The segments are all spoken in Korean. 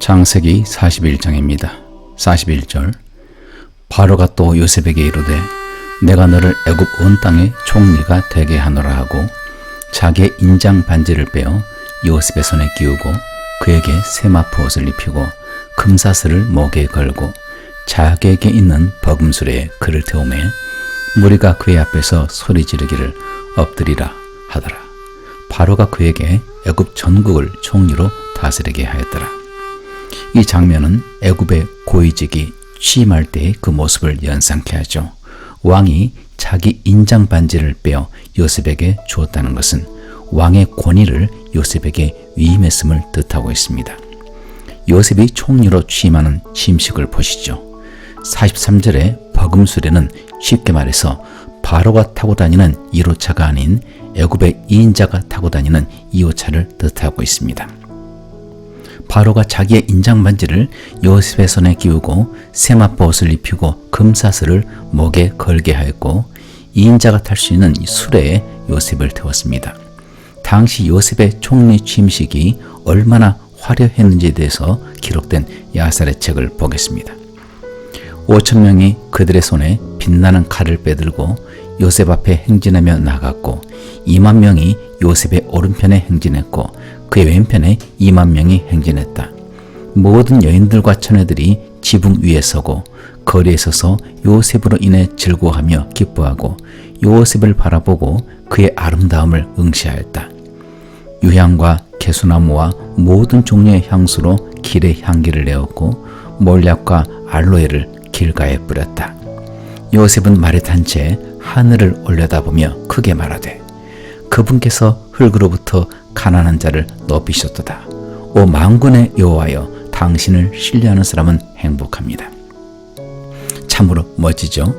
창세기 41장입니다. 41절 바로가 또 요셉에게 이르되 내가 너를 애굽 온 땅의 총리가 되게 하노라 하고 자기의 인장 반지를 빼어 요셉의 손에 끼우고 그에게 세마포 옷을 입히고 금사슬을 목에 걸고 자기에게 있는 버금수레에 그를 태우매 무리가 그의 앞에서 소리 지르기를 엎드리라 하더라. 바로가 그에게 애굽 전국을 총리로 다스리게 하였더라. 이 장면은 애굽의 고위직이 취임할 때의 그 모습을 연상케 하죠. 왕이 자기 인장 반지를 빼어 요셉에게 주었다는 것은 왕의 권위를 요셉에게 위임했음을 뜻하고 있습니다. 요셉이 총리로 취임하는 침식을 보시죠. 43절의 버금수레는 쉽게 말해서 바로가 타고 다니는 1호차가 아닌 애굽의 2인자가 타고 다니는 2호차를 뜻하고 있습니다. 바로가 자기의 인장 반지를 요셉의 손에 끼우고 세마포 옷을 입히고 금사슬을 목에 걸게 하였고 2인자가 탈 수 있는 수레에 요셉을 태웠습니다. 당시 요셉의 총리 취임식이 얼마나 화려했는지에 대해서 기록된 야살의 책을 보겠습니다. 5,000명이 그들의 손에 빛나는 칼을 빼들고 요셉 앞에 행진하며 나갔고 2만 명이 요셉의 오른편에 행진했고 그의 왼편에 2만 명이 행진했다. 모든 여인들과 처녀들이 지붕 위에 서고 거리에 서서 요셉으로 인해 즐거워하며 기뻐하고 요셉을 바라보고 그의 아름다움을 응시하였다. 유향과 개수나무와 모든 종류의 향수로 길에 향기를 내었고 몰약과 알로에를 길가에 뿌렸다. 요셉은 말에 탄 채 하늘을 올려다보며 크게 말하되 그분께서 흙으로부터 가난한 자를 높이셨도다. 오 만군의 여호와여, 당신을 신뢰하는 사람은 행복합니다. 참으로 멋지죠?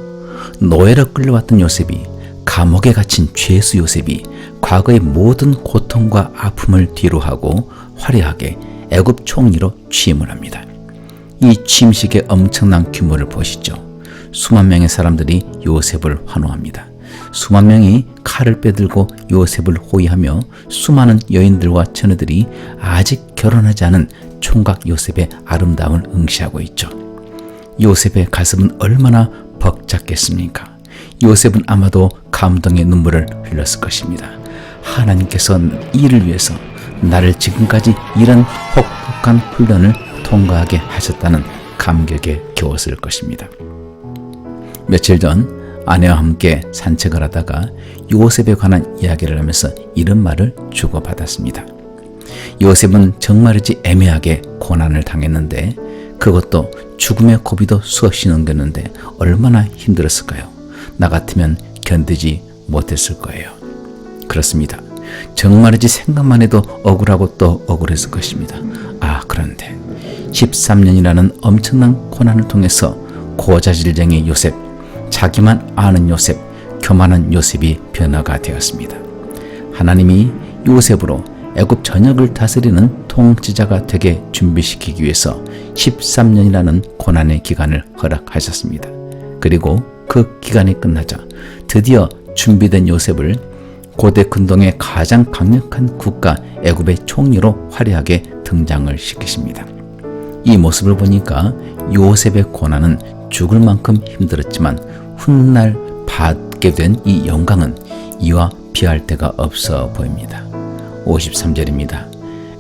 노예로 끌려왔던 요셉이, 감옥에 갇힌 죄수 요셉이 과거의 모든 고통과 아픔을 뒤로하고 화려하게 애굽 총리로 취임을 합니다. 이 취임식의 엄청난 규모를 보시죠. 수만 명의 사람들이 요셉을 환호합니다. 수만 명이 칼을 빼들고 요셉을 호위하며 수많은 여인들과 처녀들이 아직 결혼하지 않은 총각 요셉의 아름다움을 응시하고 있죠. 요셉의 가슴은 얼마나 벅찼겠습니까? 요셉은 아마도 감동의 눈물을 흘렸을 것입니다. 하나님께서 이를 위해서 나를 지금까지 이런 혹독한 훈련을 통과하게 하셨다는 감격에 겨웠을 것입니다. 며칠 전 아내와 함께 산책을 하다가 요셉에 관한 이야기를 하면서 이런 말을 주고받았습니다. 요셉은 정말이지 애매하게 고난을 당했는데 그것도 죽음의 고비도 수없이 넘겼는데 얼마나 힘들었을까요? 나 같으면 견디지 못했을 거예요. 그렇습니다. 정말이지 생각만 해도 억울하고 또 억울했을 것입니다. 그런데 13년이라는 엄청난 고난을 통해서 고자질쟁이 요셉, 자기만 아는 요셉, 교만한 요셉이 변화가 되었습니다. 하나님이 요셉으로 애굽 전역을 다스리는 통치자가 되게 준비시키기 위해서 13년이라는 고난의 기간을 허락하셨습니다. 그리고 그 기간이 끝나자 드디어 준비된 요셉을 고대 근동의 가장 강력한 국가 애굽의 총리로 화려하게 등장을 시키십니다. 이 모습을 보니까 요셉의 고난은 죽을 만큼 힘들었지만 훗날 받게 된 이 영광은 이와 비할 데가 없어 보입니다. 53절입니다.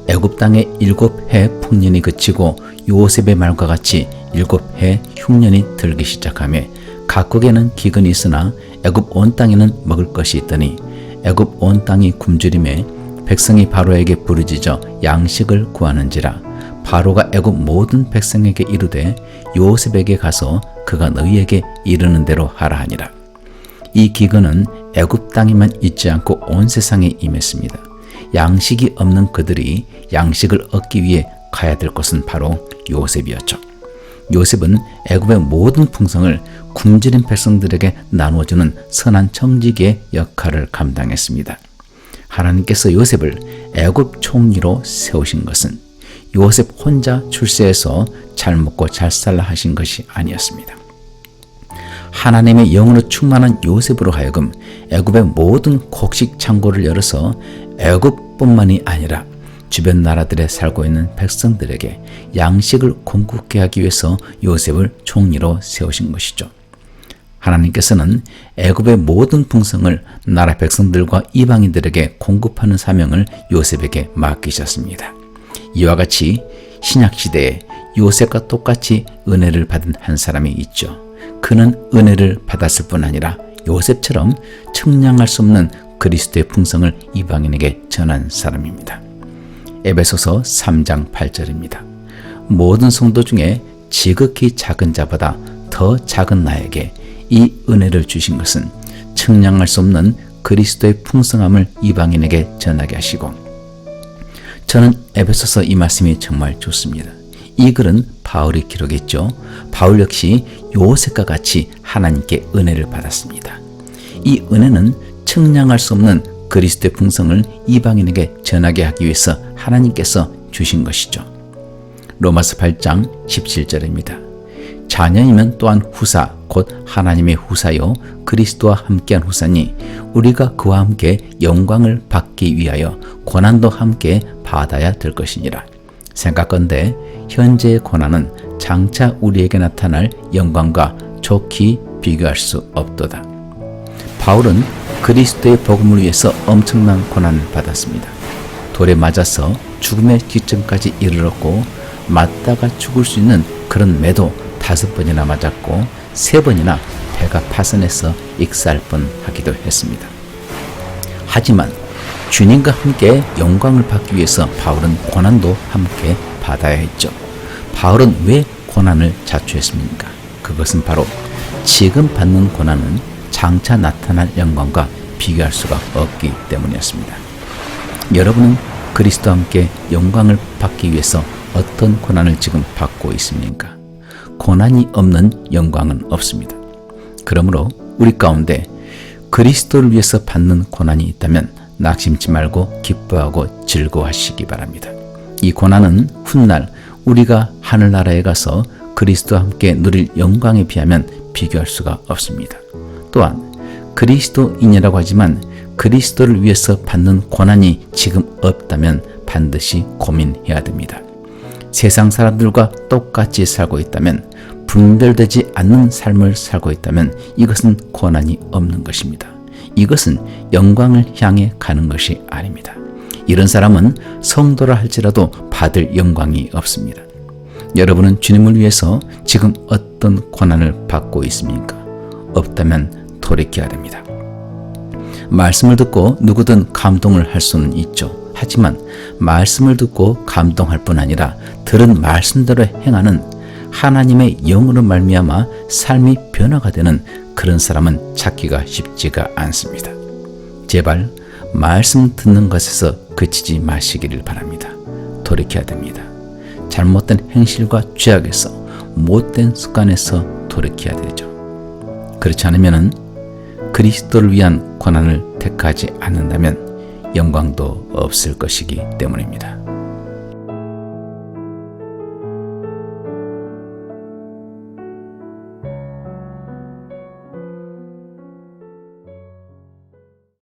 애굽 땅의 7해 풍년이 그치고 요셉의 말과 같이 7해 흉년이 들기 시작하며 각국에는 기근이 있으나 애굽 온 땅에는 먹을 것이 있더니 애굽 온 땅이 굶주림에 백성이 바로에게 부르짖어 양식을 구하는지라. 바로가 애굽 모든 백성에게 이르되 요셉에게 가서 그가 너희에게 이르는 대로 하라 하니라. 이 기근은 애굽 땅에만 있지 않고 온 세상에 임했습니다. 양식이 없는 그들이 양식을 얻기 위해 가야 될 곳은 바로 요셉이었죠. 요셉은 애굽의 모든 풍성을 굶주린 백성들에게 나누어주는 선한 청지기의 역할을 감당했습니다. 하나님께서 요셉을 애굽 총리로 세우신 것은 요셉 혼자 출세해서 잘 먹고 잘 살라 하신 것이 아니었습니다. 하나님의 영으로 충만한 요셉으로 하여금 애굽의 모든 곡식 창고를 열어서 애굽뿐만이 아니라 주변 나라들에 살고 있는 백성들에게 양식을 공급하게 하기 위해서 요셉을 총리로 세우신 것이죠. 하나님께서는 애굽의 모든 풍성을 나라 백성들과 이방인들에게 공급하는 사명을 요셉에게 맡기셨습니다. 이와 같이 신약시대에 요셉과 똑같이 은혜를 받은 한 사람이 있죠. 그는 은혜를 받았을 뿐 아니라 요셉처럼 측량할 수 없는 그리스도의 풍성을 이방인에게 전한 사람입니다. 에베소서 3장 8절입니다. 모든 성도 중에 지극히 작은 자보다 더 작은 나에게 이 은혜를 주신 것은 측량할 수 없는 그리스도의 풍성함을 이방인에게 전하게 하시고, 저는 에베소서 이 말씀이 정말 좋습니다. 이 글은 바울이 기록했죠. 바울 역시 요셉과 같이 하나님께 은혜를 받았습니다. 이 은혜는 측량할 수 없는 그리스도의 풍성을 이방인에게 전하게 하기 위해서 하나님께서 주신 것이죠. 로마서 8장 17절입니다. 자녀이면 또한 후사 곧 하나님의 후사요 그리스도와 함께한 후사니 우리가 그와 함께 영광을 받기 위하여 고난도 함께 받아야 될 것이니라. 생각건대 현재의 고난은 장차 우리에게 나타날 영광과 좋게 비교할 수 없도다. 바울은 그리스도의 복음을 위해서 엄청난 고난을 받았습니다. 돌에 맞아서 죽음의 직전까지 이르렀고, 맞다가 죽을 수 있는 그런 매도 5번이나 맞았고 3번이나 배가 파선해서 익사할 뻔하기도 했습니다. 하지만 주님과 함께 영광을 받기 위해서 바울은 고난도 함께 받아야 했죠. 바울은 왜 고난을 자초했습니까? 그것은 바로 지금 받는 고난은 장차 나타날 영광과 비교할 수가 없기 때문이었습니다. 여러분은 그리스도와 함께 영광을 받기 위해서 어떤 고난을 지금 받고 있습니까? 고난이 없는 영광은 없습니다. 그러므로 우리 가운데 그리스도를 위해서 받는 고난이 있다면 낙심치 말고 기뻐하고 즐거워하시기 바랍니다. 이 고난은 훗날 우리가 하늘나라에 가서 그리스도와 함께 누릴 영광에 비하면 비교할 수가 없습니다. 또한 그리스도인이라고 하지만 그리스도를 위해서 받는 고난이 지금 없다면 반드시 고민해야 됩니다. 세상 사람들과 똑같이 살고 있다면, 분별되지 않는 삶을 살고 있다면 이것은 고난이 없는 것입니다. 이것은 영광을 향해 가는 것이 아닙니다. 이런 사람은 성도라 할지라도 받을 영광이 없습니다. 여러분은 주님을 위해서 지금 어떤 고난을 받고 있습니까? 없다면 돌이켜야 됩니다. 말씀을 듣고 누구든 감동을 할 수는 있죠. 하지만 말씀을 듣고 감동할 뿐 아니라 들은 말씀대로 행하는 하나님의 영으로 말미암아 삶이 변화가 되는 그런 사람은 찾기가 쉽지가 않습니다. 제발 말씀 듣는 것에서 그치지 마시기를 바랍니다. 돌이켜야 됩니다. 잘못된 행실과 죄악에서, 못된 습관에서 돌이켜야 되죠. 그렇지 않으면 그리스도를 위한 고난을 택하지 않는다면 영광도 없을 것이기 때문입니다.